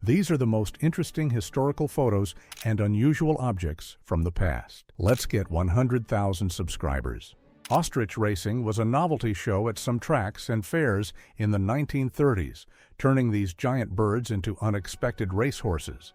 These are the most interesting historical photos and unusual objects from the past. Let's get 100,000 subscribers. Ostrich racing was a novelty show at some tracks and fairs in the 1930s, turning these giant birds into unexpected racehorses.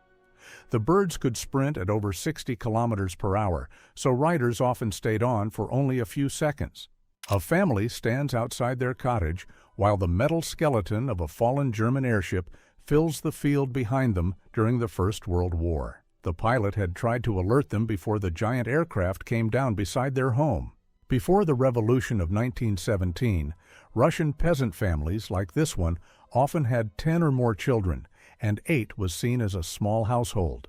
The birds could sprint at over 60 kilometers per hour, so riders often stayed on for only a few seconds. A family stands outside their cottage while the metal skeleton of a fallen German airship fills the field behind them during the First World War. The pilot had tried to alert them before the giant aircraft came down beside their home. Before the revolution of 1917, Russian peasant families like this one often had 10 or more children, and 8 was seen as a small household.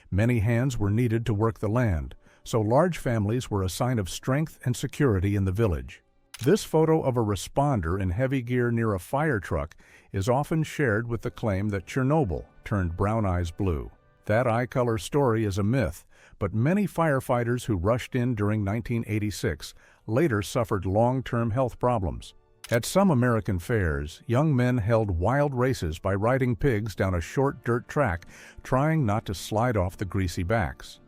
Many hands were needed to work the land, so large families were a sign of strength and security in the village. This photo of a responder in heavy gear near a fire truck is often shared with the claim that Chernobyl turned brown eyes blue. That eye color story is a myth, but many firefighters who rushed in during 1986 later suffered long-term health problems. At some American fairs, young men held wild races by riding pigs down a short dirt track, trying not to slide off the greasy backs.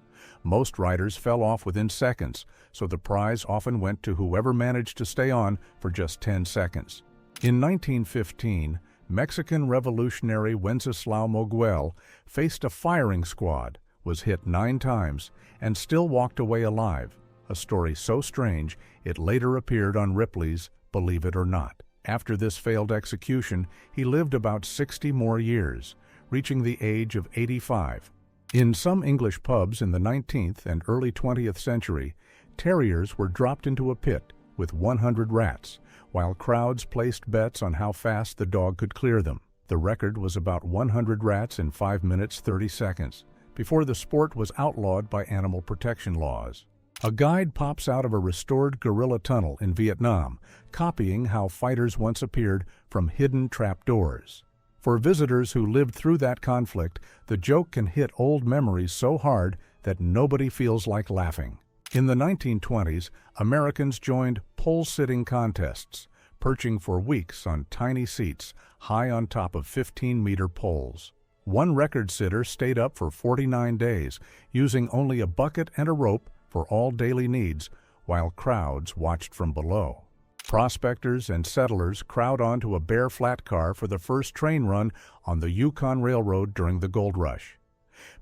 Most riders fell off within seconds, so the prize often went to whoever managed to stay on for just 10 seconds. In 1915, Mexican revolutionary Wenceslao Moguel faced a firing squad, was hit 9 times, and still walked away alive, a story so strange it later appeared on Ripley's Believe It or Not. After this failed execution, he lived about 60 more years, reaching the age of 85. In some English pubs in the 19th and early 20th century, terriers were dropped into a pit with 100 rats, while crowds placed bets on how fast the dog could clear them. The record was about 100 rats in 5 minutes 30 seconds, before the sport was outlawed by animal protection laws. A guide pops out of a restored guerrilla tunnel in Vietnam, copying how fighters once appeared from hidden trapdoors. For visitors who lived through that conflict, the joke can hit old memories so hard that nobody feels like laughing. In the 1920s, Americans joined pole-sitting contests, perching for weeks on tiny seats high on top of 15-meter poles. One record sitter stayed up for 49 days, using only a bucket and a rope for all daily needs, while crowds watched from below. Prospectors and settlers crowd onto a bare flat car for the first train run on the Yukon Railroad during the gold rush.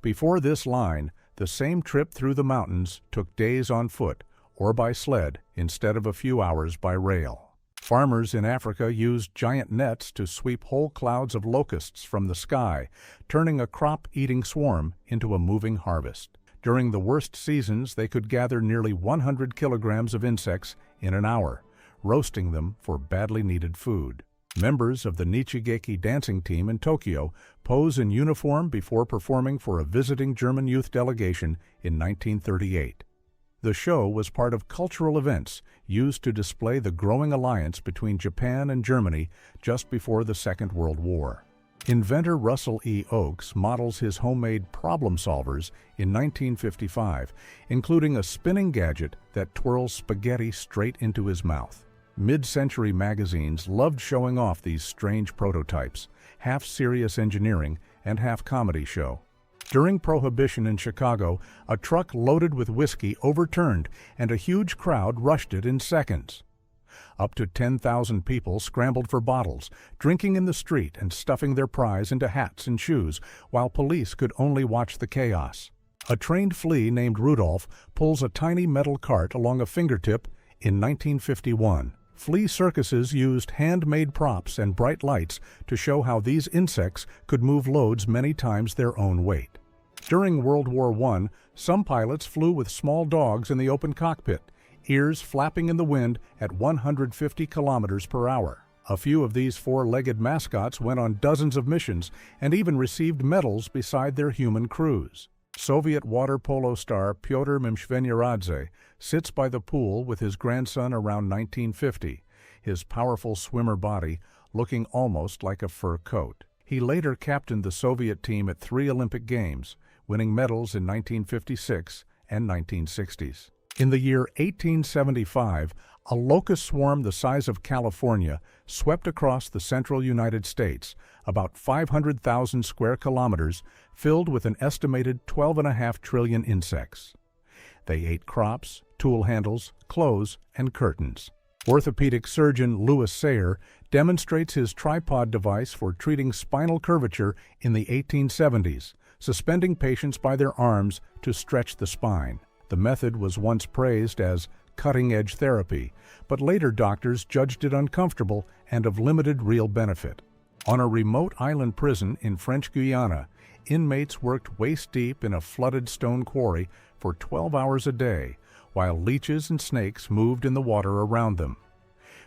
Before this line, the same trip through the mountains took days on foot or by sled instead of a few hours by rail. Farmers in Africa used giant nets to sweep whole clouds of locusts from the sky, turning a crop-eating swarm into a moving harvest. During the worst seasons, they could gather nearly 100 kilograms of insects in an hour, roasting them for badly needed food. Members of the Nichigeki dancing team in Tokyo pose in uniform before performing for a visiting German youth delegation in 1938. The show was part of cultural events used to display the growing alliance between Japan and Germany just before the Second World War. Inventor Russell E. Oakes models his homemade problem solvers in 1955, including a spinning gadget that twirls spaghetti straight into his mouth. Mid-century magazines loved showing off these strange prototypes, half serious engineering and half comedy show. During Prohibition in Chicago, a truck loaded with whiskey overturned and a huge crowd rushed it in seconds. Up to 10,000 people scrambled for bottles, drinking in the street and stuffing their prize into hats and shoes, while police could only watch the chaos. A trained flea named Rudolph pulls a tiny metal cart along a fingertip in 1951. Flea circuses used handmade props and bright lights to show how these insects could move loads many times their own weight. During World War I, some pilots flew with small dogs in the open cockpit, ears flapping in the wind at 150 kilometers per hour. A few of these four-legged mascots went on dozens of missions and even received medals beside their human crews. Soviet water polo star Pyotr Mimshvenyaradze sits by the pool with his grandson around 1950, his powerful swimmer body looking almost like a fur coat. He later captained the Soviet team at 3 Olympic Games, winning medals in 1956 and 1960s. In the year 1875, A locust swarm the size of California swept across the central United States, about 500,000 square kilometers, filled with an estimated 12.5 trillion insects. They ate crops, tool handles, clothes, and curtains. Orthopedic surgeon Louis Sayre demonstrates his tripod device for treating spinal curvature in the 1870s, suspending patients by their arms to stretch the spine. The method was once praised as cutting-edge therapy, but later doctors judged it uncomfortable and of limited real benefit. On a remote island prison in French Guiana, inmates worked waist-deep in a flooded stone quarry for 12 hours a day, while leeches and snakes moved in the water around them.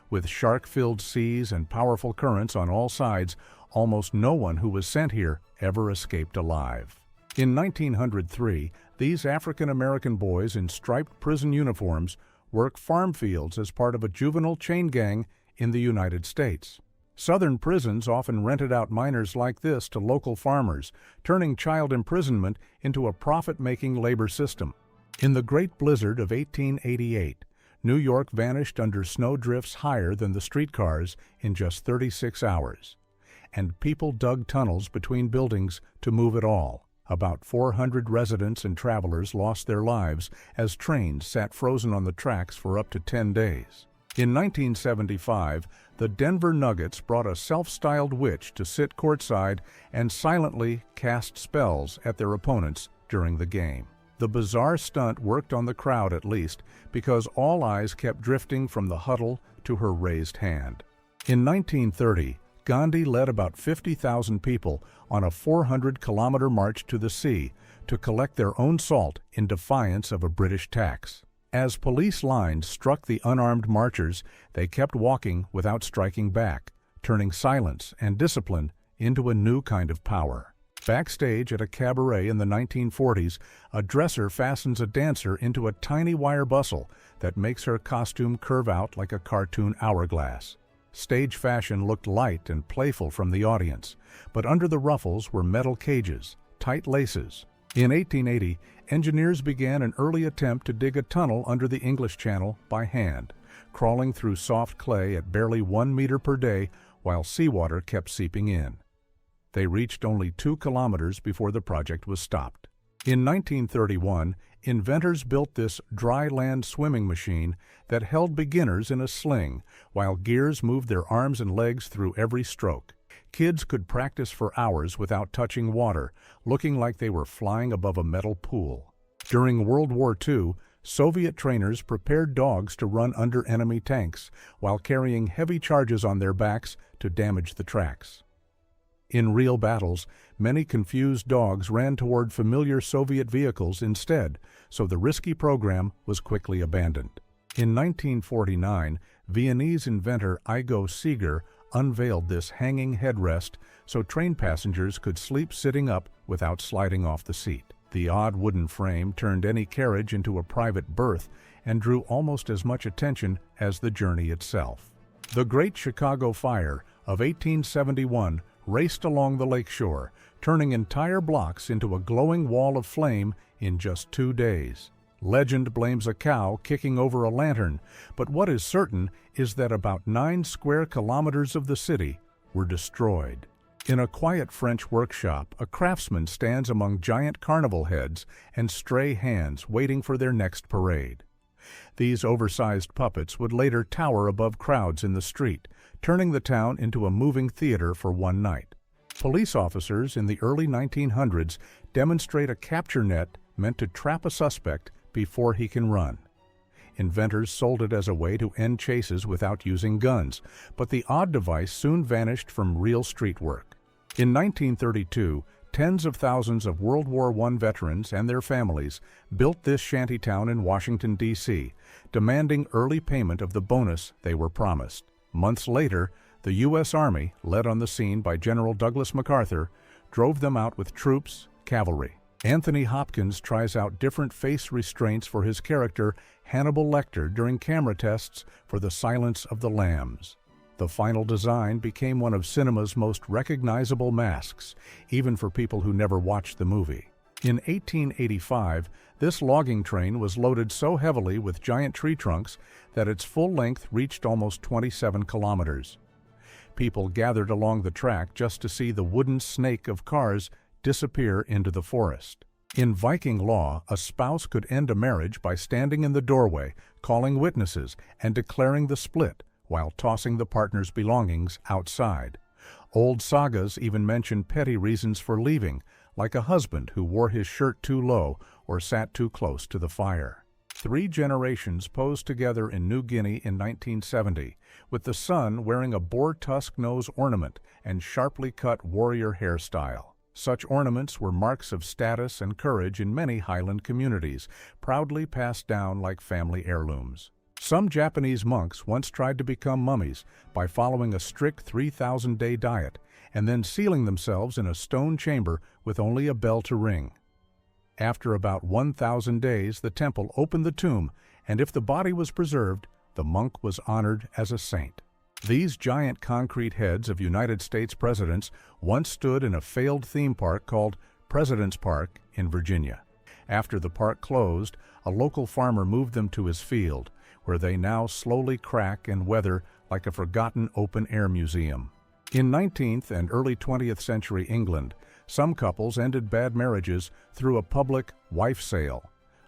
With shark-filled seas and powerful currents on all sides, almost no one who was sent here ever escaped alive. In 1903, these African-American boys in striped prison uniforms work farm fields as part of a juvenile chain gang in the United States. Southern prisons often rented out minors like this to local farmers, turning child imprisonment into a profit-making labor system. In the Great Blizzard of 1888, New York vanished under snowdrifts higher than the streetcars in just 36 hours, and people dug tunnels between buildings to move it all. About 400 residents and travelers lost their lives as trains sat frozen on the tracks for up to 10 days. In 1975, the Denver Nuggets brought a self-styled witch to sit courtside and silently cast spells at their opponents during the game. The bizarre stunt worked on the crowd at least, because all eyes kept drifting from the huddle to her raised hand. In 1930, Gandhi led about 50,000 people on a 400-kilometer march to the sea to collect their own salt in defiance of a British tax. As police lines struck the unarmed marchers, they kept walking without striking back, turning silence and discipline into a new kind of power. Backstage at a cabaret in the 1940s, a dresser fastens a dancer into a tiny wire bustle that makes her costume curve out like a cartoon hourglass. Stage fashion looked light and playful from the audience, but under the ruffles were metal cages, tight laces. In 1880, engineers began an early attempt to dig a tunnel under the English Channel by hand, crawling through soft clay at barely 1 meter per day while seawater kept seeping in. They reached only 2 kilometers before the project was stopped. In 1931, inventors built this dry land swimming machine that held beginners in a sling while gears moved their arms and legs through every stroke. Kids could practice for hours without touching water, looking like they were flying above a metal pool. During World War II, Soviet trainers prepared dogs to run under enemy tanks while carrying heavy charges on their backs to damage the tracks. In real battles, many confused dogs ran toward familiar Soviet vehicles instead, so the risky program was quickly abandoned. In 1949, Viennese inventor Igo Seeger unveiled this hanging headrest so train passengers could sleep sitting up without sliding off the seat. The odd wooden frame turned any carriage into a private berth and drew almost as much attention as the journey itself. The Great Chicago Fire of 1871 raced along the lakeshore, turning entire blocks into a glowing wall of flame in just 2 days. Legend blames a cow kicking over a lantern, but what is certain is that about 9 square kilometers of the city were destroyed. In a quiet French workshop, a craftsman stands among giant carnival heads and stray hands waiting for their next parade. These oversized puppets would later tower above crowds in the street, turning the town into a moving theater for one night. Police officers in the early 1900s demonstrate a capture net meant to trap a suspect before he can run. Inventors sold it as a way to end chases without using guns, but the odd device soon vanished from real street work. In 1932, tens of thousands of World War I veterans and their families built this shantytown in Washington, D.C., demanding early payment of the bonus they were promised. Months later, the U.S. Army, led on the scene by General Douglas MacArthur, drove them out with troops, cavalry. Anthony Hopkins tries out different face restraints for his character Hannibal Lecter during camera tests for The Silence of the Lambs. The final design became one of cinema's most recognizable masks, even for people who never watched the movie. In 1885, this logging train was loaded so heavily with giant tree trunks that its full length reached almost 27 kilometers. People gathered along the track just to see the wooden snake of cars disappear into the forest. In Viking law, a spouse could end a marriage by standing in the doorway, calling witnesses, and declaring the split while tossing the partner's belongings outside. Old sagas even mention petty reasons for leaving, like a husband who wore his shirt too low or sat too close to the fire. 3 generations posed together in New Guinea in 1970, with the son wearing a boar tusk nose ornament and sharply cut warrior hairstyle. Such ornaments were marks of status and courage in many highland communities, proudly passed down like family heirlooms. Some Japanese monks once tried to become mummies by following a strict 3,000-day diet and then sealing themselves in a stone chamber with only a bell to ring. After about 1,000 days, the temple opened the tomb, and if the body was preserved, the monk was honored as a saint. These giant concrete heads of United States presidents once stood in a failed theme park called President's Park in Virginia. After the park closed, a local farmer moved them to his field, where they now slowly crack and weather like a forgotten open-air museum. In 19th and early 20th century England, some couples ended bad marriages through a public wife sale,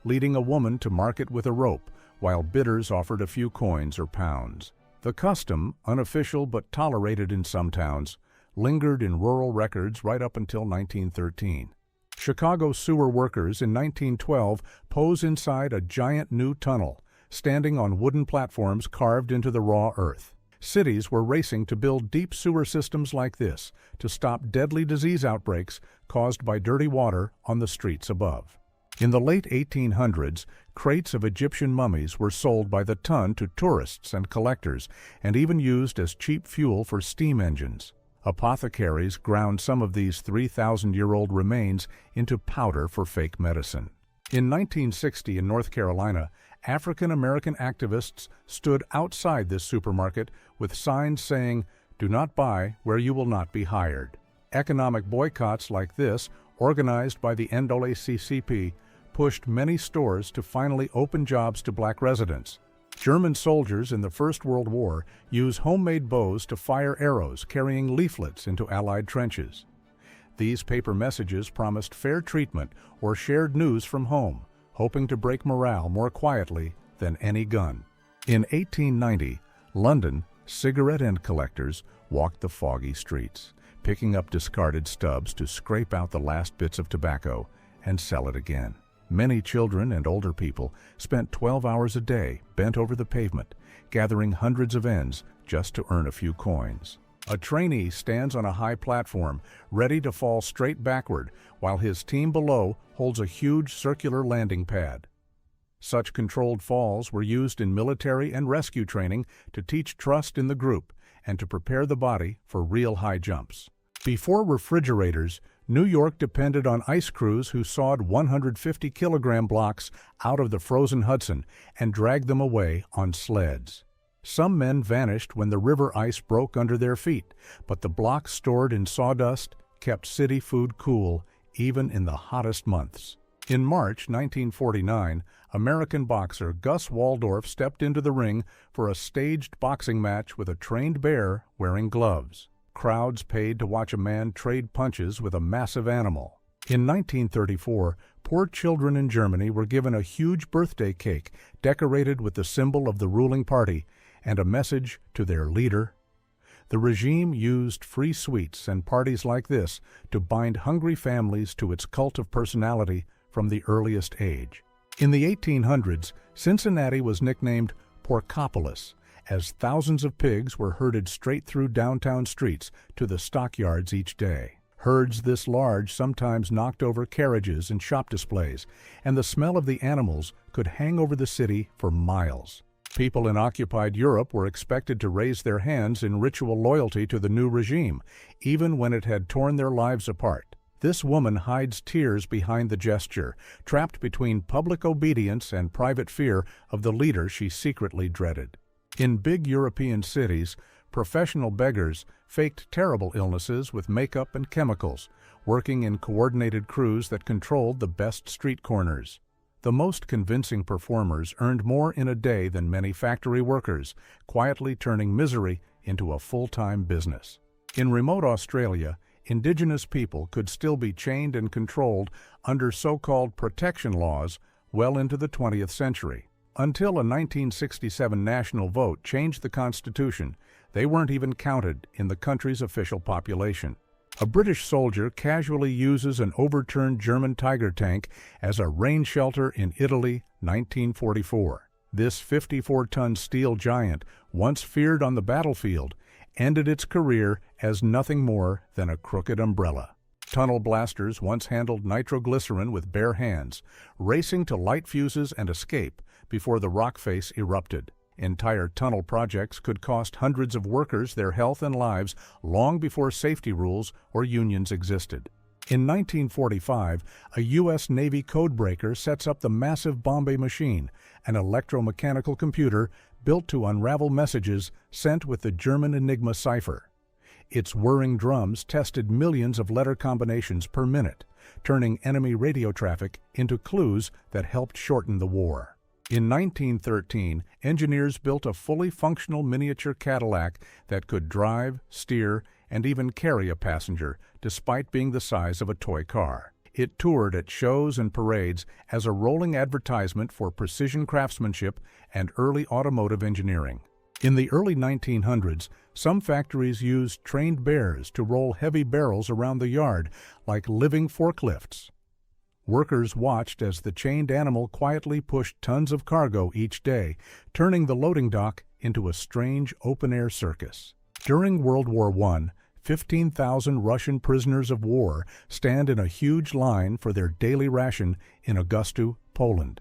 leading a woman to market with a rope while bidders offered a few coins or pounds. The custom, unofficial but tolerated in some towns, lingered in rural records right up until 1913. Chicago sewer workers in 1912 pose inside a giant new tunnel, standing on wooden platforms carved into the raw earth. Cities were racing to build deep sewer systems like this to stop deadly disease outbreaks caused by dirty water on the streets above. In the late 1800s, crates of Egyptian mummies were sold by the ton to tourists and collectors, and even used as cheap fuel for steam engines. Apothecaries ground some of these 3,000-year-old remains into powder for fake medicine. In 1960 in North Carolina, African-American activists stood outside this supermarket with signs saying, "Do not buy where you will not be hired." Economic boycotts like this, organized by the NAACP, pushed many stores to finally open jobs to black residents. German soldiers in the First World War used homemade bows to fire arrows carrying leaflets into Allied trenches. These paper messages promised fair treatment or shared news from home, hoping to break morale more quietly than any gun. In 1890, London, cigarette end collectors walked the foggy streets, picking up discarded stubs to scrape out the last bits of tobacco and sell it again. Many children and older people spent 12 hours a day bent over the pavement, gathering hundreds of ends just to earn a few coins. A trainee stands on a high platform, ready to fall straight backward, while his team below holds a huge circular landing pad. Such controlled falls were used in military and rescue training to teach trust in the group and to prepare the body for real high jumps. Before refrigerators, New York depended on ice crews who sawed 150-kilogram blocks out of the frozen Hudson and dragged them away on sleds. Some men vanished when the river ice broke under their feet, but the blocks stored in sawdust kept city food cool even in the hottest months. In March 1949, American boxer Gus Waldorf stepped into the ring for a staged boxing match with a trained bear wearing gloves. Crowds paid to watch a man trade punches with a massive animal. In 1934, poor children in Germany were given a huge birthday cake decorated with the symbol of the ruling party and a message to their leader. The regime used free sweets and parties like this to bind hungry families to its cult of personality from the earliest age. In the 1800s, Cincinnati was nicknamed Porkopolis, as thousands of pigs were herded straight through downtown streets to the stockyards each day. Herds this large sometimes knocked over carriages and shop displays, and the smell of the animals could hang over the city for miles. People in occupied Europe were expected to raise their hands in ritual loyalty to the new regime, even when it had torn their lives apart. This woman hides tears behind the gesture, trapped between public obedience and private fear of the leader she secretly dreaded. In big European cities, professional beggars faked terrible illnesses with makeup and chemicals, working in coordinated crews that controlled the best street corners. The most convincing performers earned more in a day than many factory workers, quietly turning misery into a full-time business. In remote Australia, indigenous people could still be chained and controlled under so-called protection laws well into the 20th century. Until a 1967 national vote changed the Constitution, they weren't even counted in the country's official population. A British soldier casually uses an overturned German Tiger tank as a rain shelter in Italy, 1944. This 54-ton steel giant, once feared on the battlefield, ended its career as nothing more than a crooked umbrella. Tunnel blasters once handled nitroglycerin with bare hands, racing to light fuses and escape before the rock face erupted. Entire tunnel projects could cost hundreds of workers their health and lives long before safety rules or unions existed. In 1945, a U.S. Navy codebreaker sets up the massive Bombay machine, an electromechanical computer built to unravel messages sent with the German Enigma cipher. Its whirring drums tested millions of letter combinations per minute, turning enemy radio traffic into clues that helped shorten the war. In 1913, engineers built a fully functional miniature Cadillac that could drive, steer, and even carry a passenger, despite being the size of a toy car. It toured at shows and parades as a rolling advertisement for precision craftsmanship and early automotive engineering. In the early 1900s, some factories used trained bears to roll heavy barrels around the yard like living forklifts. Workers watched as the chained animal quietly pushed tons of cargo each day, turning the loading dock into a strange open-air circus. During World War I, 15,000 Russian prisoners of war stand in a huge line for their daily ration in Augustu, Poland.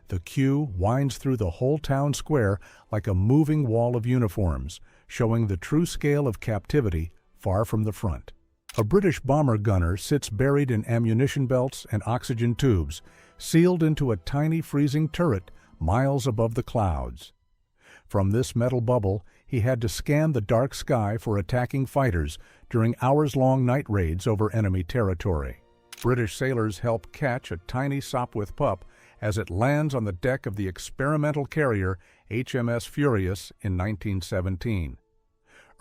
The queue winds through the whole town square like a moving wall of uniforms, showing the true scale of captivity far from the front. A British bomber gunner sits buried in ammunition belts and oxygen tubes, sealed into a tiny freezing turret miles above the clouds. From this metal bubble, he had to scan the dark sky for attacking fighters during hours-long night raids over enemy territory. British sailors help catch a tiny Sopwith pup as it lands on the deck of the experimental carrier HMS Furious in 1917.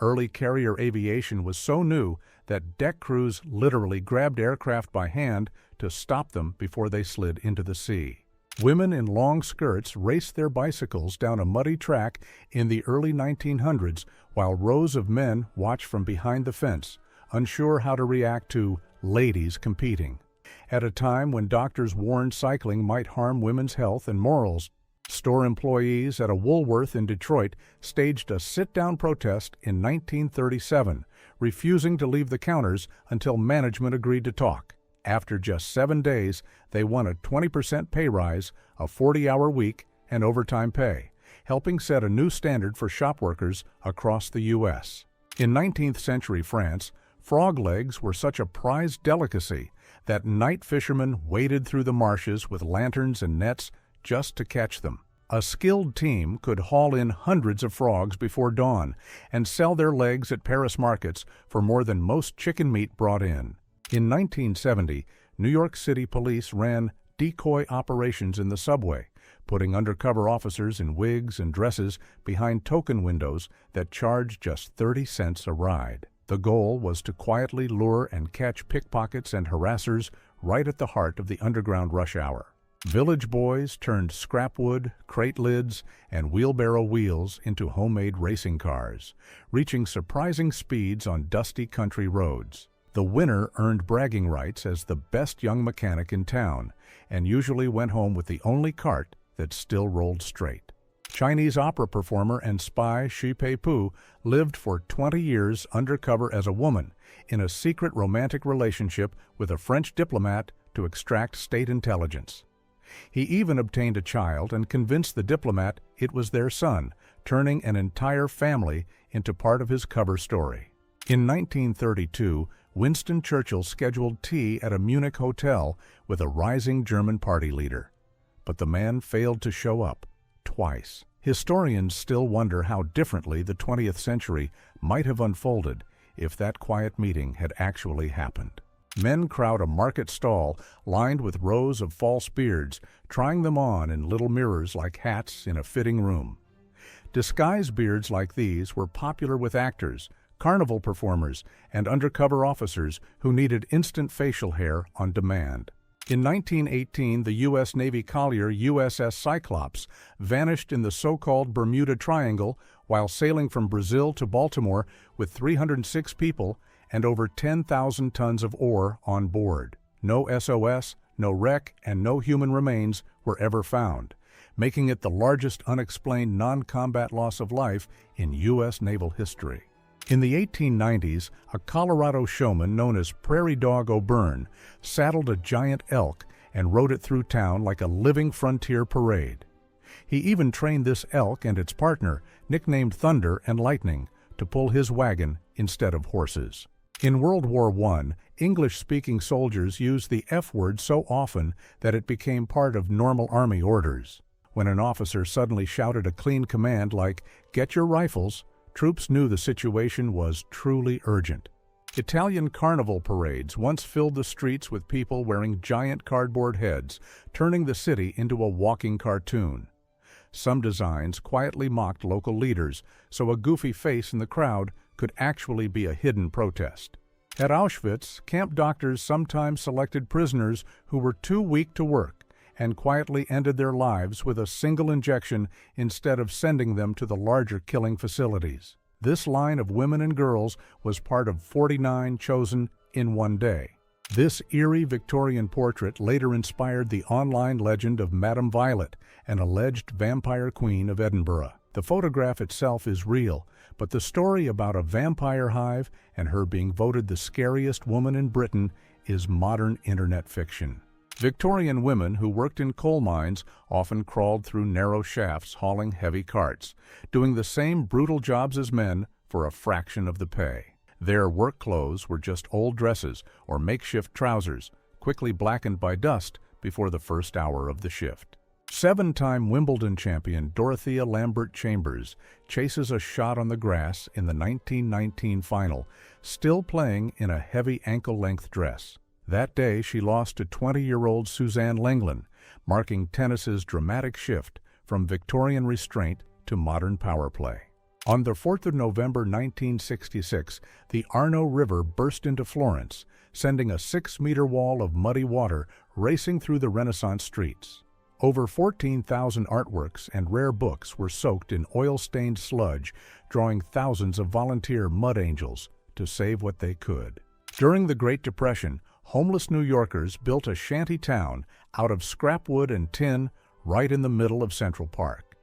Early carrier aviation was so new that deck crews literally grabbed aircraft by hand to stop them before they slid into the sea. Women in long skirts raced their bicycles down a muddy track in the early 1900s while rows of men watched from behind the fence, unsure how to react to ladies competing. At a time when doctors warned cycling might harm women's health and morals, store employees at a Woolworth in Detroit staged a sit-down protest in 1937, refusing to leave the counters until management agreed to talk. After just 7 days, they won a 20% pay rise, a 40-hour week, and overtime pay, helping set a new standard for shop workers across the U.S. In 19th century France, frog legs were such a prized delicacy that night fishermen waded through the marshes with lanterns and nets just to catch them. A skilled team could haul in hundreds of frogs before dawn and sell their legs at Paris markets for more than most chicken meat brought in. In 1970, New York City police ran decoy operations in the subway, putting undercover officers in wigs and dresses behind token windows that charged just 30 cents a ride. The goal was to quietly lure and catch pickpockets and harassers right at the heart of the underground rush hour. Village boys turned scrap wood, crate lids, and wheelbarrow wheels into homemade racing cars, reaching surprising speeds on dusty country roads. The winner earned bragging rights as the best young mechanic in town, and usually went home with the only cart that still rolled straight. Chinese opera performer and spy Shi Pei-pu lived for 20 years undercover as a woman in a secret romantic relationship with a French diplomat to extract state intelligence. He even obtained a child and convinced the diplomat it was their son, turning an entire family into part of his cover story. In 1932, Winston Churchill scheduled tea at a Munich hotel with a rising German party leader. But the man failed to show up twice. Historians still wonder how differently the 20th century might have unfolded if that quiet meeting had actually happened. Men crowd a market stall lined with rows of false beards, trying them on in little mirrors like hats in a fitting room. Disguise beards like these were popular with actors, carnival performers, and undercover officers who needed instant facial hair on demand. In 1918, the U.S. Navy collier USS Cyclops vanished in the so-called Bermuda Triangle while sailing from Brazil to Baltimore with 306 people and over 10,000 tons of ore on board. No SOS, no wreck, and no human remains were ever found, making it the largest unexplained non-combat loss of life in U.S. naval history. In the 1890s, a Colorado showman known as Prairie Dog O'Byrne saddled a giant elk and rode it through town like a living frontier parade. He even trained this elk and its partner, nicknamed Thunder and Lightning, to pull his wagon instead of horses. In World War I, English-speaking soldiers used the F word so often that it became part of normal Army orders. When an officer suddenly shouted a clean command like, "Get your rifles," troops knew the situation was truly urgent. Italian carnival parades once filled the streets with people wearing giant cardboard heads, turning the city into a walking cartoon. Some designs quietly mocked local leaders, so a goofy face in the crowd could actually be a hidden protest. At Auschwitz, camp doctors sometimes selected prisoners who were too weak to work and quietly ended their lives with a single injection instead of sending them to the larger killing facilities. This line of women and girls was part of 49 chosen in one day. This eerie Victorian portrait later inspired the online legend of Madame Violet, an alleged vampire queen of Edinburgh. The photograph itself is real, but the story about a vampire hive and her being voted the scariest woman in Britain is modern internet fiction. Victorian women who worked in coal mines often crawled through narrow shafts hauling heavy carts, doing the same brutal jobs as men for a fraction of the pay. Their work clothes were just old dresses or makeshift trousers, quickly blackened by dust before the first hour of the shift. Seven-time Wimbledon champion Dorothea Lambert-Chambers chases a shot on the grass in the 1919 final, still playing in a heavy ankle-length dress. That day, she lost to 20-year-old Suzanne Lenglen, marking tennis's dramatic shift from Victorian restraint to modern power play. On the 4th of November 1966, the Arno River burst into Florence, sending a 6-meter wall of muddy water racing through the Renaissance streets. Over 14,000 artworks and rare books were soaked in oil-stained sludge, drawing thousands of volunteer mud angels to save what they could. During the Great Depression, homeless New Yorkers built a shanty town out of scrap wood and tin right in the middle of Central Park.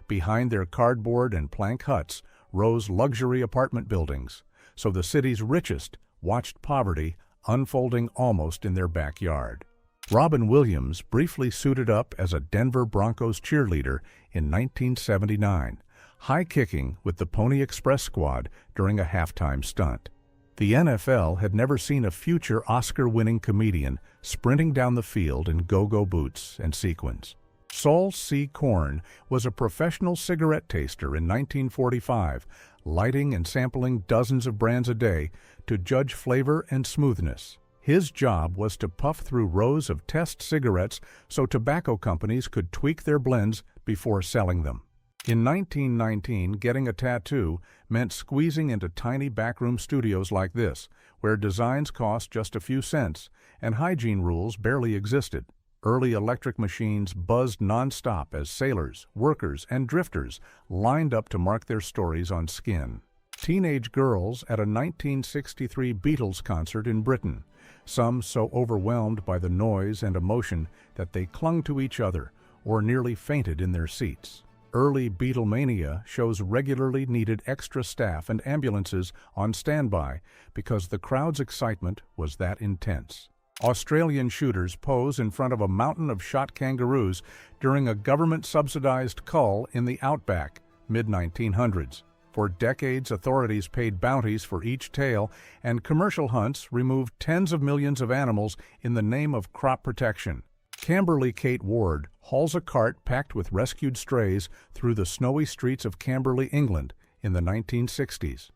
Behind their cardboard and plank huts rose luxury apartment buildings, so the city's richest watched poverty unfolding almost in their backyard. Robin Williams briefly suited up as a Denver Broncos cheerleader in 1979, high-kicking with the Pony Express squad during a halftime stunt. The NFL had never seen a future Oscar-winning comedian sprinting down the field in go-go boots and sequins. Saul C. Korn was a professional cigarette taster in 1945, lighting and sampling dozens of brands a day to judge flavor and smoothness. His job was to puff through rows of test cigarettes so tobacco companies could tweak their blends before selling them. In 1919, getting a tattoo meant squeezing into tiny backroom studios like this, where designs cost just a few cents and hygiene rules barely existed. Early electric machines buzzed nonstop as sailors, workers, and drifters lined up to mark their stories on skin. Teenage girls at a 1963 Beatles concert in Britain, some so overwhelmed by the noise and emotion that they clung to each other or nearly fainted in their seats. Early Beatlemania shows regularly needed extra staff and ambulances on standby because the crowd's excitement was that intense. Australian shooters pose in front of a mountain of shot kangaroos during a government-subsidized cull in the outback, mid-1900s. For decades, authorities paid bounties for each tail, and commercial hunts removed tens of millions of animals in the name of crop protection. Camberley Kate Ward hauls a cart packed with rescued strays through the snowy streets of Camberley, England, in the 1960s.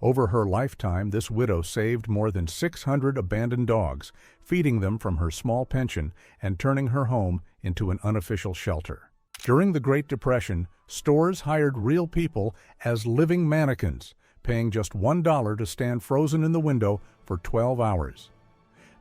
Over her lifetime, this widow saved more than 600 abandoned dogs, feeding them from her small pension and turning her home into an unofficial shelter. During the Great Depression, stores hired real people as living mannequins, paying just $1 to stand frozen in the window for 12 hours.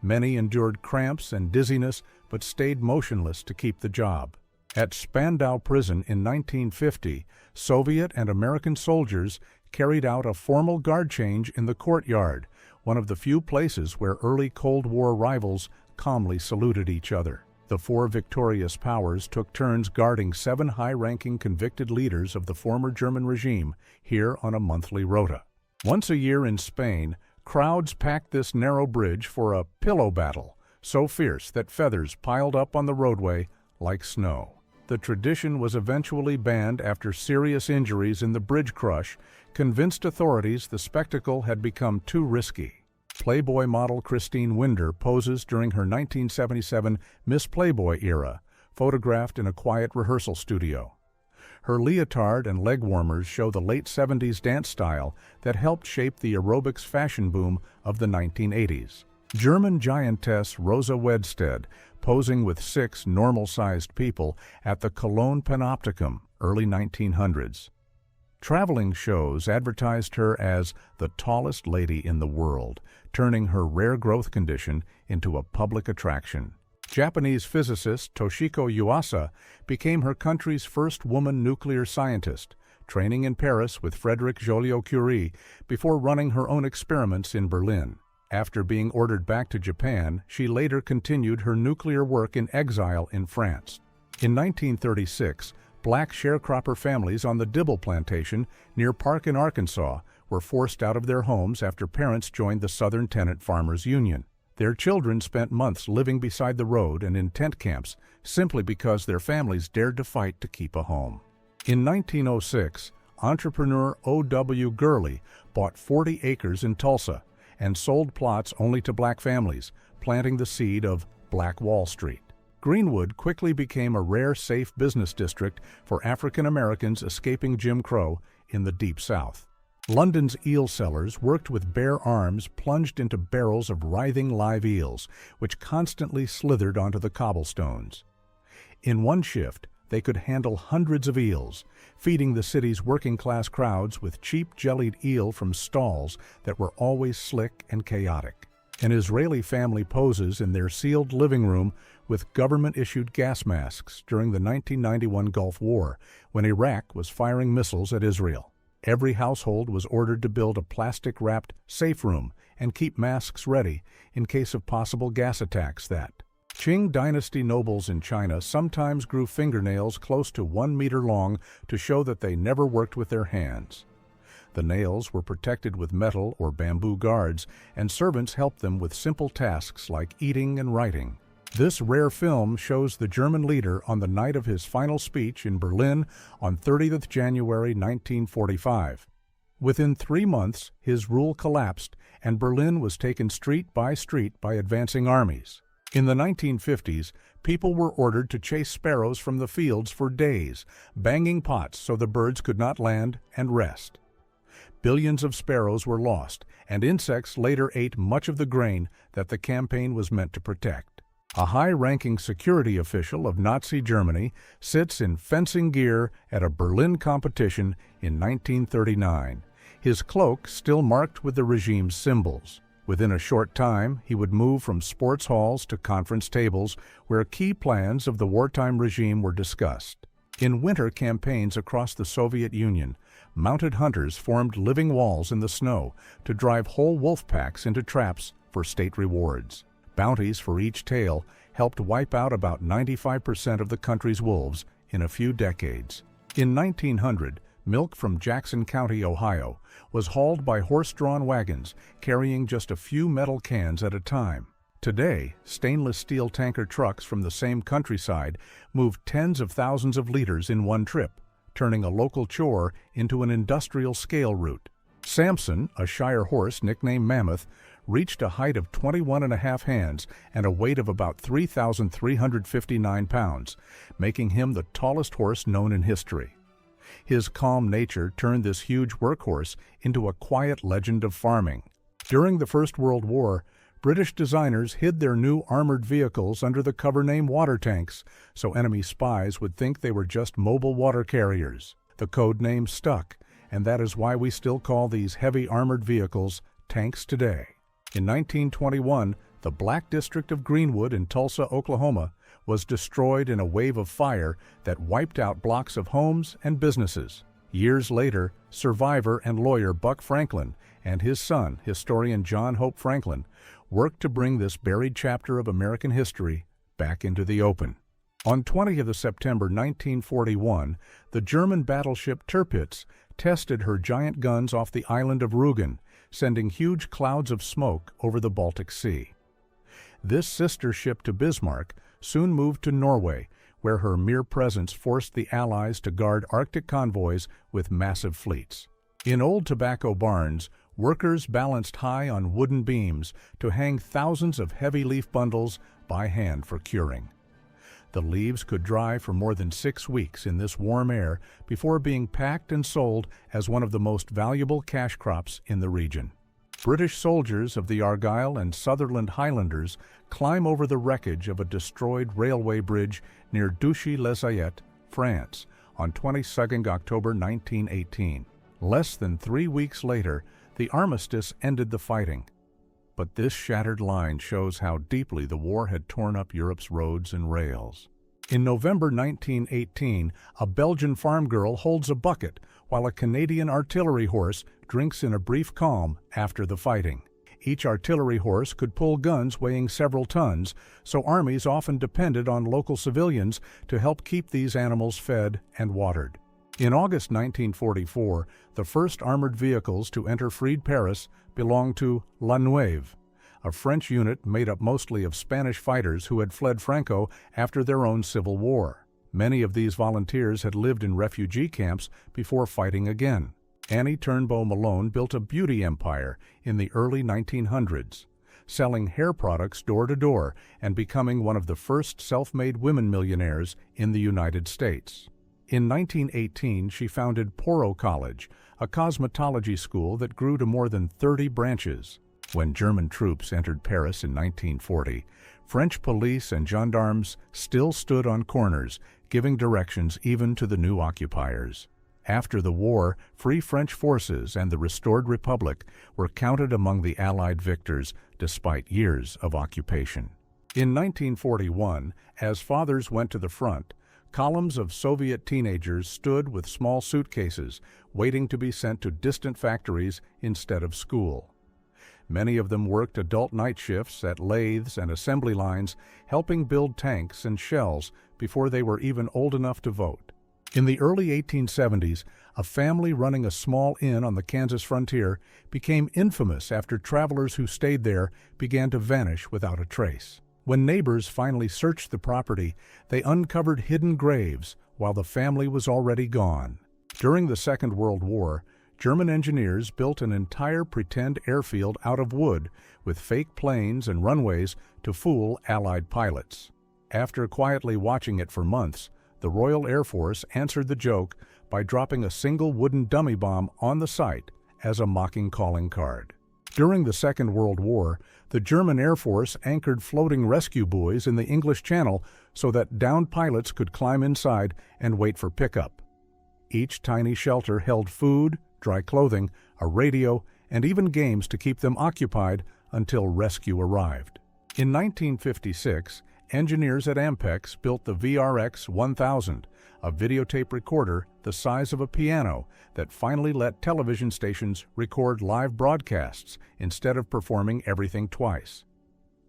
Many endured cramps and dizziness but stayed motionless to keep the job. At Spandau Prison in 1950, Soviet and American soldiers carried out a formal guard change in the courtyard, one of the few places where early Cold War rivals calmly saluted each other. The four victorious powers took turns guarding 7 high-ranking convicted leaders of the former German regime here on a monthly rota. Once a year in Spain, crowds packed this narrow bridge for a pillow battle, so fierce that feathers piled up on the roadway like snow. The tradition was eventually banned after serious injuries in the bridge crush convinced authorities the spectacle had become too risky. Playboy model Christine Winder poses during her 1977 Miss Playboy era, photographed in a quiet rehearsal studio. Her leotard and leg warmers show the late 70s dance style that helped shape the aerobics fashion boom of the 1980s. German giantess Rosa Wedstedt posing with 6 normal-sized people at the Cologne Panopticon, early 1900s. Traveling shows advertised her as the tallest lady in the world, turning her rare growth condition into a public attraction. Japanese physicist Toshiko Yuasa became her country's first woman nuclear scientist, training in Paris with Frédéric Joliot-Curie before running her own experiments in Berlin. After being ordered back to Japan, she later continued her nuclear work in exile in France. In 1936, black sharecropper families on the Dibble Plantation near Park in Arkansas were forced out of their homes after parents joined the Southern Tenant Farmers Union. Their children spent months living beside the road and in tent camps simply because their families dared to fight to keep a home. In 1906, entrepreneur O.W. Gurley bought 40 acres in Tulsa and sold plots only to black families, planting the seed of Black Wall Street. Greenwood quickly became a rare, safe business district for African Americans escaping Jim Crow in the Deep South. London's eel sellers worked with bare arms plunged into barrels of writhing live eels, which constantly slithered onto the cobblestones. In one shift, they could handle hundreds of eels, feeding the city's working-class crowds with cheap jellied eel from stalls that were always slick and chaotic. An Israeli family poses in their sealed living room with government-issued gas masks during the 1991 Gulf War, when Iraq was firing missiles at Israel. Every household was ordered to build a plastic-wrapped safe room and keep masks ready in case of possible gas attacks that. Qing dynasty nobles in China sometimes grew fingernails close to 1 meter long to show that they never worked with their hands. The nails were protected with metal or bamboo guards, and servants helped them with simple tasks like eating and writing. This rare film shows the German leader on the night of his final speech in Berlin on 30th January 1945. Within 3 months, his rule collapsed, and Berlin was taken street by advancing armies. In the 1950s, people were ordered to chase sparrows from the fields for days, banging pots so the birds could not land and rest. Billions of sparrows were lost, and insects later ate much of the grain that the campaign was meant to protect. A high-ranking security official of Nazi Germany sits in fencing gear at a Berlin competition in 1939, his cloak still marked with the regime's symbols. Within a short time, he would move from sports halls to conference tables where key plans of the wartime regime were discussed. In winter campaigns across the Soviet Union, mounted hunters formed living walls in the snow to drive whole wolf packs into traps for state rewards. Bounties for each tail helped wipe out about 95% of the country's wolves in a few decades. In 1900, milk from Jackson County, Ohio, was hauled by horse-drawn wagons, carrying just a few metal cans at a time. Today, stainless steel tanker trucks from the same countryside move tens of thousands of liters in one trip, turning a local chore into an industrial-scale route. Samson, a Shire horse nicknamed Mammoth, reached a height of 21.5 hands and a weight of about 3,359 pounds, making him the tallest horse known in history. His calm nature turned this huge workhorse into a quiet legend of farming. During the First World War, British designers hid their new armored vehicles under the cover name water tanks, so enemy spies would think they were just mobile water carriers. The code name stuck, and that is why we still call these heavy armored vehicles tanks today. In 1921, the Black District of Greenwood in Tulsa, Oklahoma, was destroyed in a wave of fire that wiped out blocks of homes and businesses. Years later, survivor and lawyer Buck Franklin and his son, historian John Hope Franklin, worked to bring this buried chapter of American history back into the open. On 20th of September 1941, the German battleship Tirpitz tested her giant guns off the island of Rügen, sending huge clouds of smoke over the Baltic Sea. This sister ship to Bismarck soon moved to Norway, where her mere presence forced the Allies to guard Arctic convoys with massive fleets. In old tobacco barns, workers balanced high on wooden beams to hang thousands of heavy leaf bundles by hand for curing. The leaves could dry for more than 6 weeks in this warm air before being packed and sold as one of the most valuable cash crops in the region. British soldiers of the Argyll and Sutherland Highlanders climb over the wreckage of a destroyed railway bridge near Douchy-les-Ayets, France, on 22 October 1918. Less than 3 weeks later, the armistice ended the fighting. But this shattered line shows how deeply the war had torn up Europe's roads and rails. In November 1918, a Belgian farm girl holds a bucket while a Canadian artillery horse drinks in a brief calm after the fighting. Each artillery horse could pull guns weighing several tons, so armies often depended on local civilians to help keep these animals fed and watered. In August 1944, the first armored vehicles to enter freed Paris belonged to La Neuve, a French unit made up mostly of Spanish fighters who had fled Franco after their own civil war. Many of these volunteers had lived in refugee camps before fighting again. Annie Turnbow Malone built a beauty empire in the early 1900s, selling hair products door to door and becoming one of the first self-made women millionaires in the United States. In 1918, she founded Poro College, a cosmetology school that grew to more than 30 branches. When German troops entered Paris in 1940, French police and gendarmes still stood on corners, giving directions even to the new occupiers. After the war, Free French forces and the restored Republic were counted among the Allied victors despite years of occupation. In 1941, as fathers went to the front, columns of Soviet teenagers stood with small suitcases, waiting to be sent to distant factories instead of school. Many of them worked adult night shifts at lathes and assembly lines, helping build tanks and shells before they were even old enough to vote. In the early 1870s, a family running a small inn on the Kansas frontier became infamous after travelers who stayed there began to vanish without a trace. When neighbors finally searched the property, they uncovered hidden graves while the family was already gone. During the Second World War, German engineers built an entire pretend airfield out of wood with fake planes and runways to fool Allied pilots. After quietly watching it for months, the Royal Air Force answered the joke by dropping a single wooden dummy bomb on the site as a mocking calling card. During the Second World War, the German Air Force anchored floating rescue buoys in the English Channel so that downed pilots could climb inside and wait for pickup. Each tiny shelter held food, dry clothing, a radio, and even games to keep them occupied until rescue arrived. In 1956, engineers at Ampex built the VRX 1000, a videotape recorder the size of a piano that finally let television stations record live broadcasts instead of performing everything twice.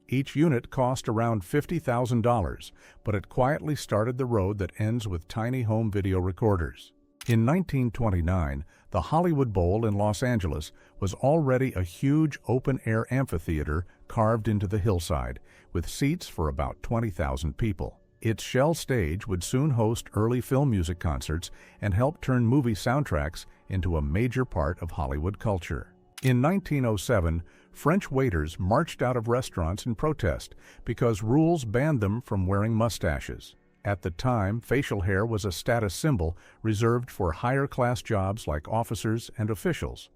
Each unit cost around $50,000, but it quietly started the road that ends with tiny home video recorders. In 1929, the Hollywood Bowl in Los Angeles was already a huge open-air amphitheater carved into the hillside, with seats for about 20,000 people. Its shell stage would soon host early film music concerts and help turn movie soundtracks into a major part of Hollywood culture. In 1907, French waiters marched out of restaurants in protest because rules banned them from wearing mustaches. At the time, facial hair was a status symbol reserved for higher-class jobs like officers and officials.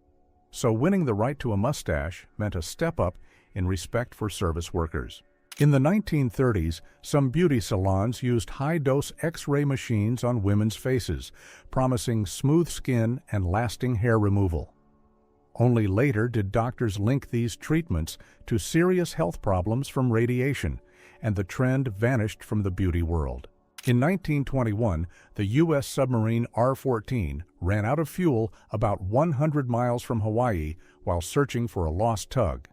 So winning the right to a mustache meant a step up in respect for service workers. In the 1930s, some beauty salons used high-dose X-ray machines on women's faces, promising smooth skin and lasting hair removal. Only later did doctors link these treatments to serious health problems from radiation, and the trend vanished from the beauty world. In 1921, the U.S. submarine R-14 ran out of fuel about 100 miles from Hawaii while searching for a lost tug.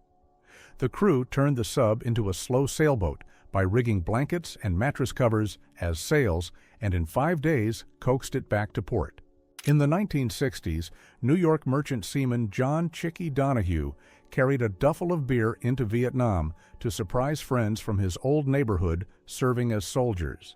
The crew turned the sub into a slow sailboat by rigging blankets and mattress covers as sails, and in 5 days coaxed it back to port. In the 1960s, New York merchant seaman John "Chicky" Donahue carried a duffel of beer into Vietnam to surprise friends from his old neighborhood serving as soldiers.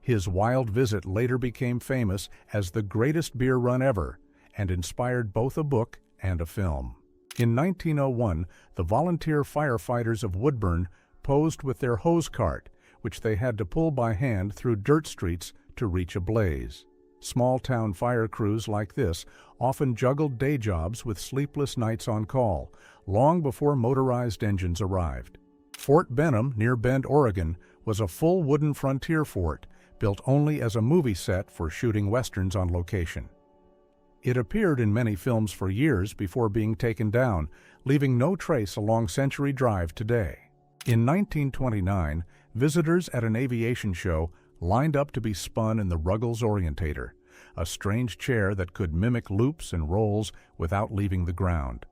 His wild visit later became famous as the greatest beer run ever and inspired both a book and a film. In 1901, the volunteer firefighters of Woodburn posed with their hose cart, which they had to pull by hand through dirt streets to reach a blaze. Small-town fire crews like this often juggled day jobs with sleepless nights on call, long before motorized engines arrived. Fort Benham, near Bend, Oregon, was a full wooden frontier fort, built only as a movie set for shooting westerns on location. It appeared in many films for years before being taken down, leaving no trace along Century Drive today. In 1929, visitors at an aviation show lined up to be spun in the Ruggles Orientator, a strange chair that could mimic loops and rolls without leaving the ground.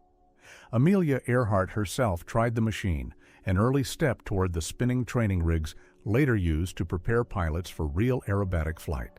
Amelia Earhart herself tried the machine, an early step toward the spinning training rigs later used to prepare pilots for real aerobatic flight.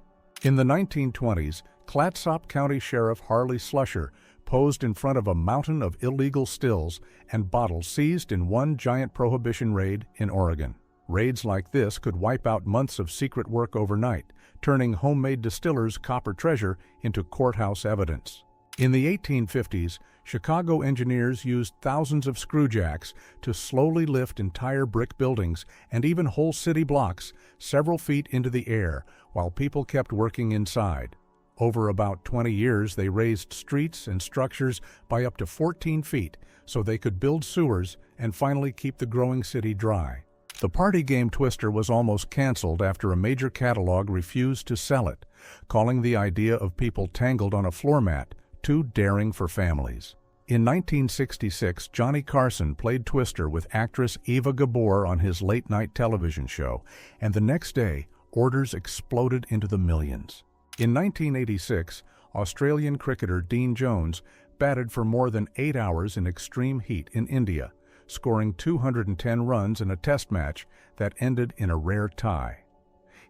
In the 1920s, Clatsop County Sheriff Harley Slusher posed in front of a mountain of illegal stills and bottles seized in one giant prohibition raid in Oregon. Raids like this could wipe out months of secret work overnight, turning homemade distillers' copper treasure into courthouse evidence. In the 1850s, Chicago engineers used thousands of screwjacks to slowly lift entire brick buildings and even whole city blocks several feet into the air while people kept working inside. Over about 20 years, they raised streets and structures by up to 14 feet so they could build sewers and finally keep the growing city dry. The party game Twister was almost canceled after a major catalog refused to sell it, calling the idea of people tangled on a floor mat too daring for families. In 1966, Johnny Carson played Twister with actress Eva Gabor on his late-night television show, and the next day, orders exploded into the millions. In 1986, Australian cricketer Dean Jones batted for more than 8 hours in extreme heat in India, scoring 210 runs in a test match that ended in a rare tie.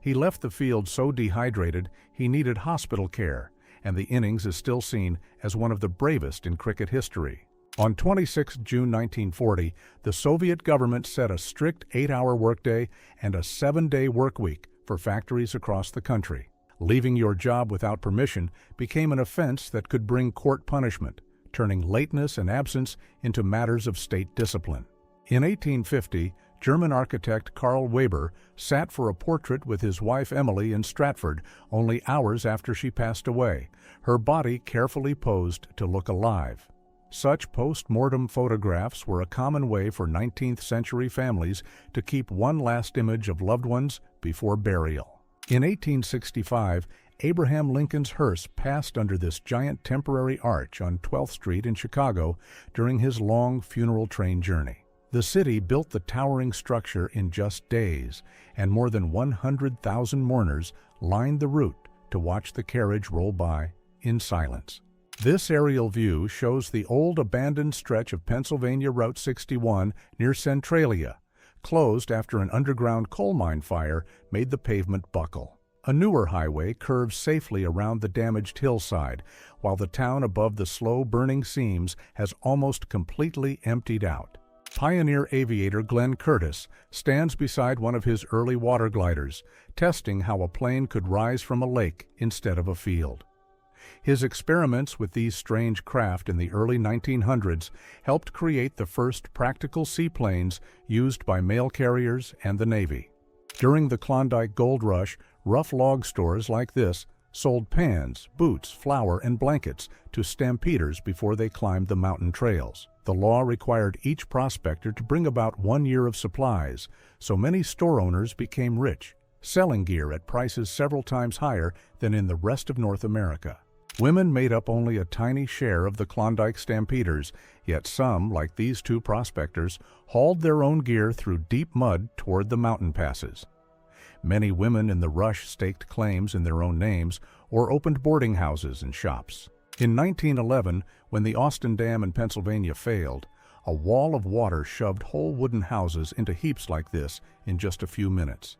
He left the field so dehydrated he needed hospital care, and the innings is still seen as one of the bravest in cricket history. On 26 June 1940, the Soviet government set a strict 8-hour workday and a 7-day workweek for factories across the country. Leaving your job without permission became an offense that could bring court punishment, turning lateness and absence into matters of state discipline. In 1850, German architect Karl Weber sat for a portrait with his wife Emily in Stratford only hours after she passed away, her body carefully posed to look alive. Such post-mortem photographs were a common way for 19th century families to keep one last image of loved ones before burial. In 1865, Abraham Lincoln's hearse passed under this giant temporary arch on 12th Street in Chicago during his long funeral train journey. The city built the towering structure in just days, and more than 100,000 mourners lined the route to watch the carriage roll by in silence. This aerial view shows the old abandoned stretch of Pennsylvania Route 61 near Centralia, closed after an underground coal mine fire made the pavement buckle. A newer highway curves safely around the damaged hillside, while the town above the slow-burning seams has almost completely emptied out. Pioneer aviator Glenn Curtis stands beside one of his early water gliders, testing how a plane could rise from a lake instead of a field. His experiments with these strange craft in the early 1900s helped create the first practical seaplanes used by mail carriers and the Navy. During the Klondike Gold Rush, rough log stores like this sold pans, boots, flour, and blankets to stampeders before they climbed the mountain trails. The law required each prospector to bring about 1 year of supplies, so many store owners became rich, selling gear at prices several times higher than in the rest of North America. Women made up only a tiny share of the Klondike stampeders, yet some, like these two prospectors, hauled their own gear through deep mud toward the mountain passes. Many women in the rush staked claims in their own names or opened boarding houses and shops. In 1911, when the Austin Dam in Pennsylvania failed, a wall of water shoved whole wooden houses into heaps like this in just a few minutes.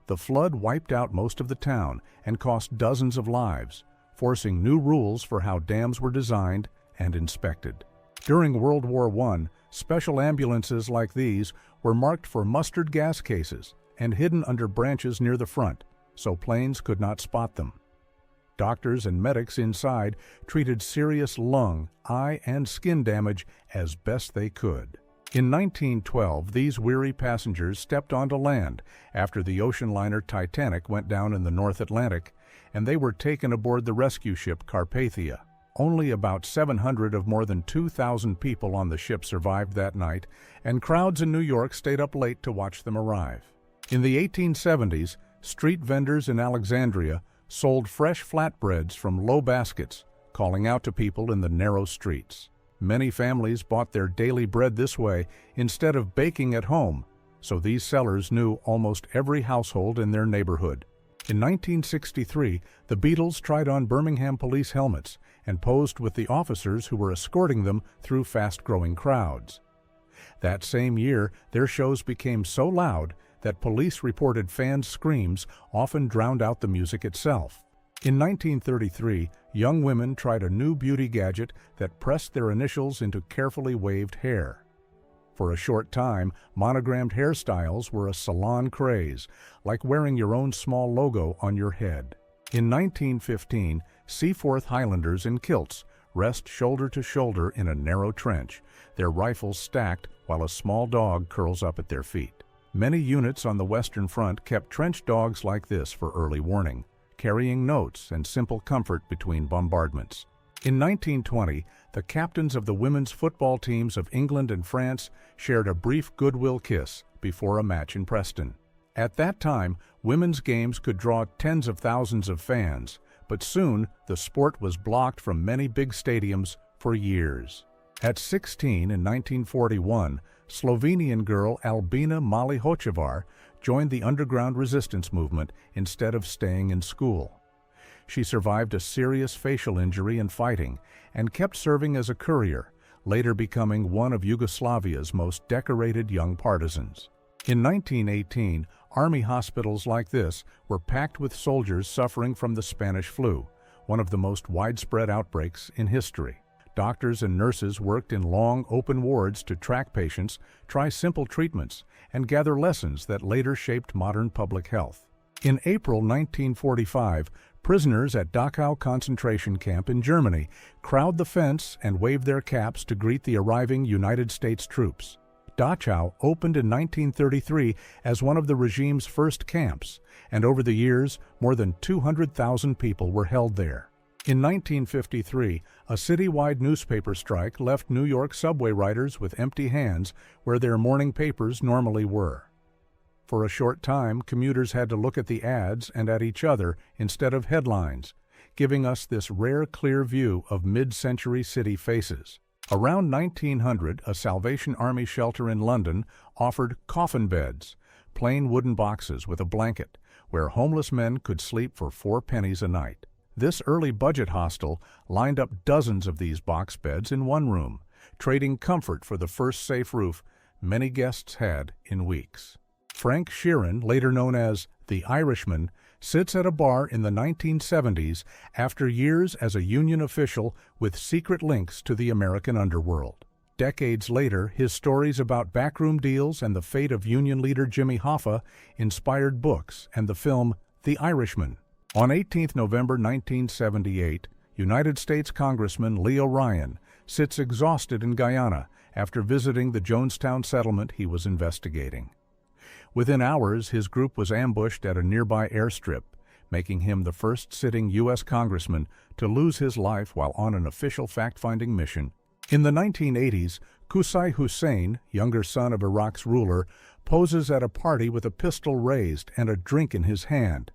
The flood wiped out most of the town and cost dozens of lives, forcing new rules for how dams were designed and inspected. During World War I, special ambulances like these were marked for mustard gas cases and hidden under branches near the front, so planes could not spot them. Doctors and medics inside treated serious lung, eye, and skin damage as best they could. In 1912, these weary passengers stepped onto land after the ocean liner Titanic went down in the North Atlantic, and they were taken aboard the rescue ship Carpathia. Only about 700 of more than 2,000 people on the ship survived that night, and crowds in New York stayed up late to watch them arrive. In the 1870s, street vendors in Alexandria sold fresh flatbreads from low baskets, calling out to people in the narrow streets. Many families bought their daily bread this way instead of baking at home, so these sellers knew almost every household in their neighborhood. In 1963, the Beatles tried on Birmingham police helmets and posed with the officers who were escorting them through fast-growing crowds. That same year, their shows became so loud that police reported fans' screams often drowned out the music itself. In 1933, young women tried a new beauty gadget that pressed their initials into carefully waved hair. For a short time, monogrammed hairstyles were a salon craze, like wearing your own small logo on your head. In 1915, Seaforth Highlanders in kilts rest shoulder to shoulder in a narrow trench, their rifles stacked while a small dog curls up at their feet. Many units on the Western Front kept trench dogs like this for early warning, carrying notes and simple comfort between bombardments. In 1920, the captains of the women's football teams of England and France shared a brief goodwill kiss before a match in Preston. At that time, women's games could draw tens of thousands of fans, but soon the sport was blocked from many big stadiums for years. At 16 in 1941, Slovenian girl Albina Malihočevar joined the underground resistance movement instead of staying in school. She survived a serious facial injury in fighting and kept serving as a courier, later becoming one of Yugoslavia's most decorated young partisans. In 1918, army hospitals like this were packed with soldiers suffering from the Spanish flu, one of the most widespread outbreaks in history. Doctors and nurses worked in long, open wards to track patients, try simple treatments, and gather lessons that later shaped modern public health. In April 1945, prisoners at Dachau concentration camp in Germany crowd the fence and wave their caps to greet the arriving United States troops. Dachau opened in 1933 as one of the regime's first camps, and over the years, more than 200,000 people were held there. In 1953, a citywide newspaper strike left New York subway riders with empty hands where their morning papers normally were. For a short time, commuters had to look at the ads and at each other instead of headlines, giving us this rare, clear view of mid-century city faces. Around 1900, a Salvation Army shelter in London offered coffin beds, plain wooden boxes with a blanket, where homeless men could sleep for 4 pennies a night. This early budget hostel lined up dozens of these box beds in one room, trading comfort for the first safe roof many guests had in weeks. Frank Sheeran, later known as the Irishman, sits at a bar in the 1970s after years as a union official with secret links to the American underworld. Decades later, his stories about backroom deals and the fate of union leader Jimmy Hoffa inspired books and the film The Irishman. On 18 November 1978, United States Congressman Leo Ryan sits exhausted in Guyana after visiting the Jonestown settlement he was investigating. Within hours, his group was ambushed at a nearby airstrip, making him the first sitting U.S. congressman to lose his life while on an official fact-finding mission. In the 1980s, Qusay Hussein, younger son of Iraq's ruler, poses at a party with a pistol raised and a drink in his hand.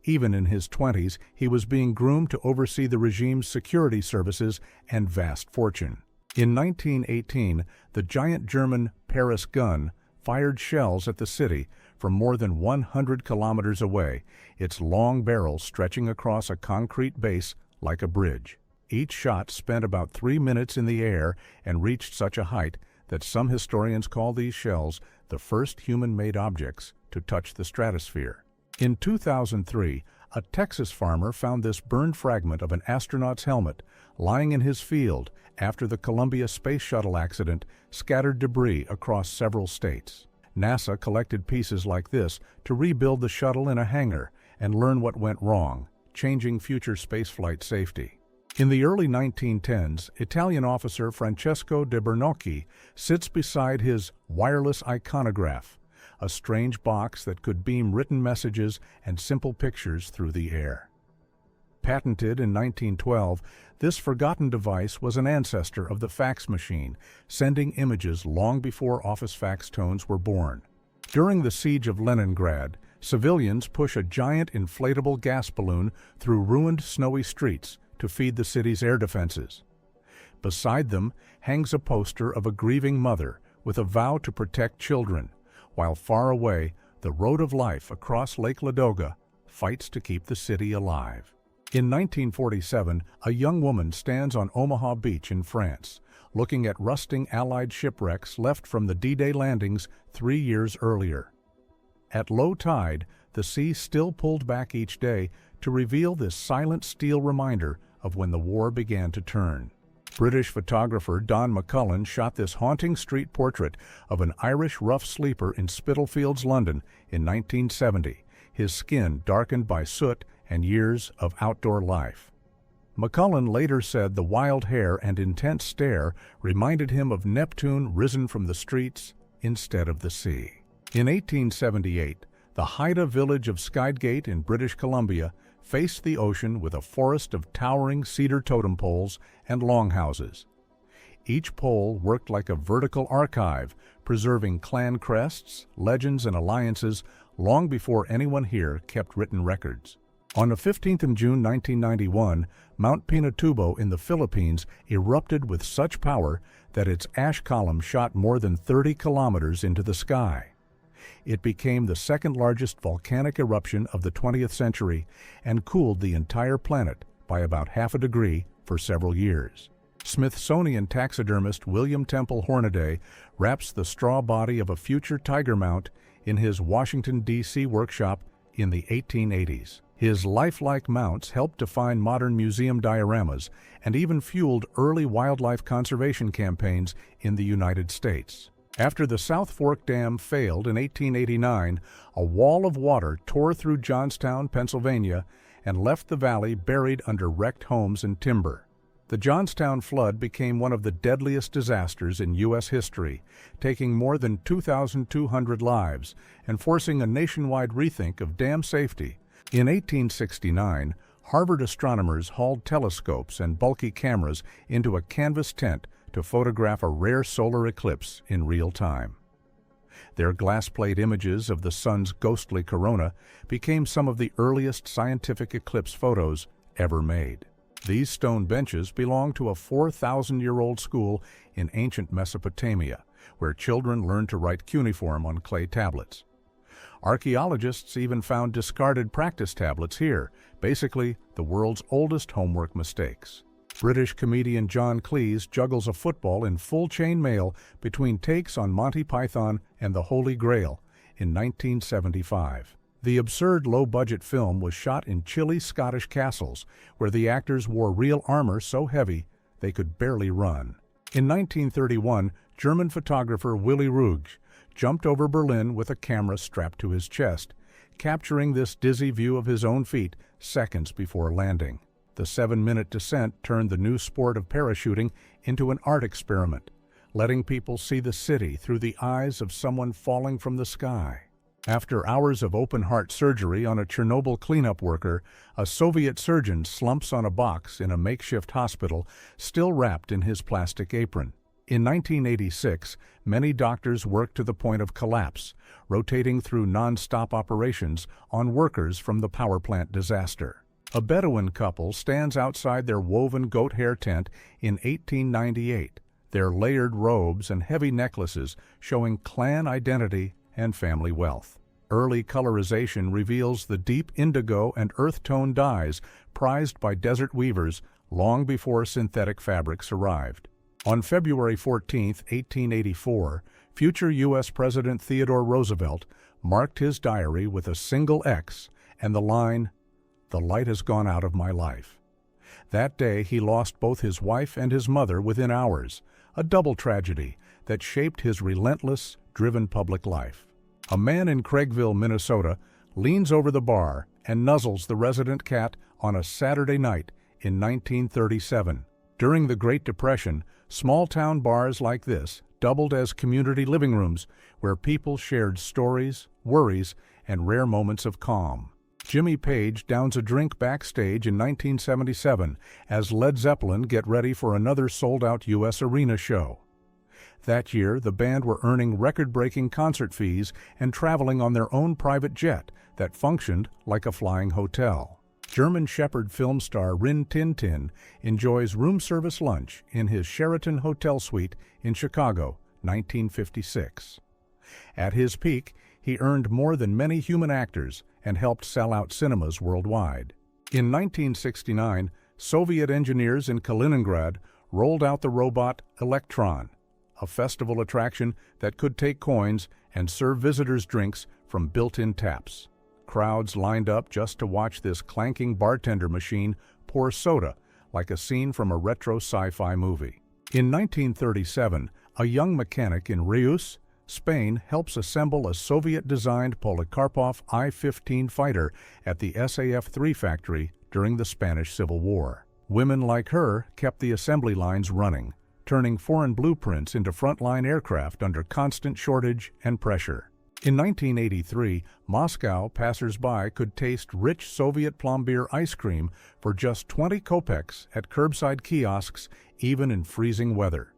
Even in his 20s, he was being groomed to oversee the regime's security services and vast fortune. In 1918, the giant German Paris gun fired shells at the city from more than 100 kilometers away, its long barrel stretching across a concrete base like a bridge. Each shot spent about 3 minutes in the air and reached such a height that some historians call these shells the first human-made objects to touch the stratosphere. In 2003, a Texas farmer found this burned fragment of an astronaut's helmet lying in his field after the Columbia Space Shuttle accident scattered debris across several states. NASA collected pieces like this to rebuild the shuttle in a hangar and learn what went wrong, changing future spaceflight safety. In the early 1910s, Italian officer Francesco de Bernocchi sits beside his wireless iconograph, a strange box that could beam written messages and simple pictures through the air. Patented in 1912, this forgotten device was an ancestor of the fax machine, sending images long before office fax tones were born. During the siege of Leningrad, civilians push a giant inflatable gas balloon through ruined snowy streets to feed the city's air defenses. Beside them hangs a poster of a grieving mother with a vow to protect children, while far away, the road of life across Lake Ladoga fights to keep the city alive. In 1947, a young woman stands on Omaha Beach in France, looking at rusting Allied shipwrecks left from the D-Day landings 3 years earlier. At low tide, the sea still pulled back each day to reveal this silent steel reminder of when the war began to turn. British photographer Don McCullin shot this haunting street portrait of an Irish rough sleeper in Spitalfields, London in 1970, his skin darkened by soot and years of outdoor life. McCullin later said the wild hair and intense stare reminded him of Neptune risen from the streets instead of the sea. In 1878, the Haida village of Skidegate in British Columbia faced the ocean with a forest of towering cedar totem poles and longhouses. Each pole worked like a vertical archive, preserving clan crests, legends, and alliances long before anyone here kept written records. On the 15th of June 1991, Mount Pinatubo in the Philippines erupted with such power that its ash column shot more than 30 kilometers into the sky. It became the second largest volcanic eruption of the 20th century and cooled the entire planet by about half a degree for several years. Smithsonian taxidermist William Temple Hornaday wraps the straw body of a future tiger mount in his Washington, D.C. workshop in the 1880s. His lifelike mounts helped define modern museum dioramas and even fueled early wildlife conservation campaigns in the United States. After the South Fork Dam failed in 1889, a wall of water tore through Johnstown, Pennsylvania, and left the valley buried under wrecked homes and timber. The Johnstown flood became one of the deadliest disasters in U.S. history, taking more than 2,200 lives and forcing a nationwide rethink of dam safety. In 1869, Harvard astronomers hauled telescopes and bulky cameras into a canvas tent to photograph a rare solar eclipse in real time. Their glass plate images of the sun's ghostly corona became some of the earliest scientific eclipse photos ever made. These stone benches belong to a 4,000-year-old school in ancient Mesopotamia, where children learned to write cuneiform on clay tablets. Archaeologists even found discarded practice tablets here, basically the world's oldest homework mistakes. British comedian John Cleese juggles a football in full chainmail between takes on Monty Python and the Holy Grail in 1975. The absurd low-budget film was shot in chilly Scottish castles, where the actors wore real armor so heavy they could barely run. In 1931, German photographer Willy Ruge jumped over Berlin with a camera strapped to his chest, capturing this dizzy view of his own feet seconds before landing. The 7-minute descent turned the new sport of parachuting into an art experiment, letting people see the city through the eyes of someone falling from the sky. After hours of open-heart surgery on a Chernobyl cleanup worker, a Soviet surgeon slumps on a box in a makeshift hospital, still wrapped in his plastic apron. In 1986, many doctors worked to the point of collapse, rotating through non-stop operations on workers from the power plant disaster. A Bedouin couple stands outside their woven goat hair tent in 1898, their layered robes and heavy necklaces showing clan identity and family wealth. Early colorization reveals the deep indigo and earth tone dyes prized by desert weavers long before synthetic fabrics arrived. On February 14, 1884, future U.S. President Theodore Roosevelt marked his diary with a single X and the line, "The light has gone out of my life." That day he lost both his wife and his mother within hours, a double tragedy that shaped his relentless, driven public life. A man in Craigville, Minnesota, leans over the bar and nuzzles the resident cat on a Saturday night in 1937. During the Great Depression, small-town bars like this doubled as community living rooms where people shared stories, worries, and rare moments of calm. Jimmy Page downs a drink backstage in 1977 as Led Zeppelin get ready for another sold-out U.S. arena show. That year, the band were earning record-breaking concert fees and traveling on their own private jet that functioned like a flying hotel. German Shepherd film star Rin Tin Tin enjoys room service lunch in his Sheraton Hotel suite in Chicago, 1956. At his peak, he earned more than many human actors and helped sell out cinemas worldwide. In 1969, Soviet engineers in Kaliningrad rolled out the robot Electron, a festival attraction that could take coins and serve visitors drinks from built-in taps. Crowds lined up just to watch this clanking bartender machine pour soda like a scene from a retro sci-fi movie. In 1937, a young mechanic in Reus, Spain, helps assemble a Soviet-designed Polikarpov I-15 fighter at the SAF-3 factory during the Spanish Civil War. Women like her kept the assembly lines running, turning foreign blueprints into frontline aircraft under constant shortage and pressure. In 1983, Moscow passers-by could taste rich Soviet plombier ice cream for just 20 kopecks at curbside kiosks, even in freezing weather.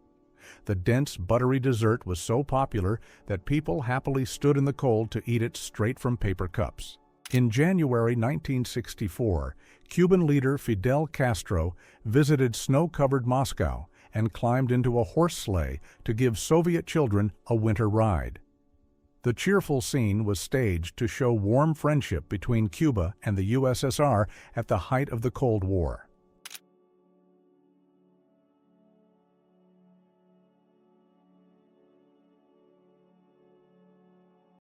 The dense, buttery dessert was so popular that people happily stood in the cold to eat it straight from paper cups. In January 1964, Cuban leader Fidel Castro visited snow-covered Moscow and climbed into a horse sleigh to give Soviet children a winter ride. The cheerful scene was staged to show warm friendship between Cuba and the USSR at the height of the Cold War.